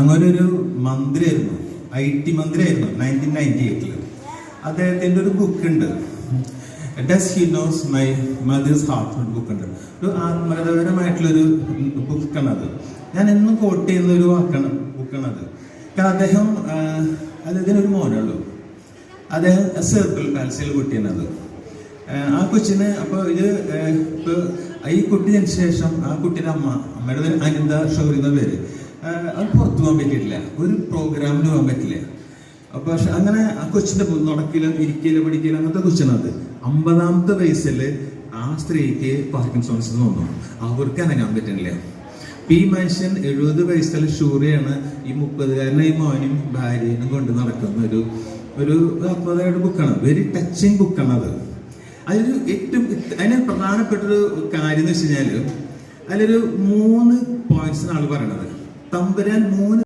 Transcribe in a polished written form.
അങ്ങനെ ഒരു മന്ത്രിയായിരുന്നു, IT മന്ത്രിയായിരുന്നു 1998. അദ്ദേഹത്തിൻ്റെ ഒരു ബുക്കുണ്ട്, does he knows my mother's heart ഒരു ബുക്കുണ്ട്. ഒരു ആത്മകഥപരമായിട്ടുള്ളൊരു ബുക്കാണത്. ഞാൻ എന്നും കോട്ട് ചെയ്യുന്ന ഒരു ബുക്കാണത്. കാരണം അദ്ദേഹത്തിനൊരു മോനുള്ളൂ. അദ്ദേഹം സെർബൽ പാൽസിയിൽ കുട്ടിയാണത്. ആ കൊച്ചിന് അപ്പോൾ ഇപ്പോൾ ഈ കുട്ടി ജനിച്ച ശേഷം ആ കുട്ടിയുടെ അമ്മയുടെ അനിത ഷൗരി എന്ന പേര്, അത് പുറത്തു പോകാൻ പറ്റിയിട്ടില്ല, ഒരു പ്രോഗ്രാമിന് പോകാൻ പറ്റില്ല. അപ്പോൾ പക്ഷെ അങ്ങനെ ആ കൊച്ചിൻ്റെ നടക്കിലും ഇരിക്കലും പഠിക്കലും അങ്ങനത്തെ കൊച്ചിനത് 50ാമത്തെ വയസ്സിൽ ആ സ്ത്രീക്ക് പാർക്കിൻസോൺസ് തോന്നുന്നു, അവർക്ക് അനങ്ങാൻ പറ്റുന്നില്ല. ഈ മനുഷ്യൻ 70 വയസ്സിൽ ഷൂറിയാണ് ഈ 30കാരനായി മോനും ഭാര്യനും കൊണ്ട് നടക്കുന്ന ഒരു ആത്മകഥയുടെ ബുക്കാണ്. വെരി ടച്ചിങ് ബുക്കാണ് അത്. അതിന് പ്രധാനപ്പെട്ടൊരു കാര്യം എന്ന് വെച്ച് കഴിഞ്ഞാൽ അതിലൊരു 3 പോയിന്റ്സിനാണ് പറയണത്. തമ്പുരാൻ 3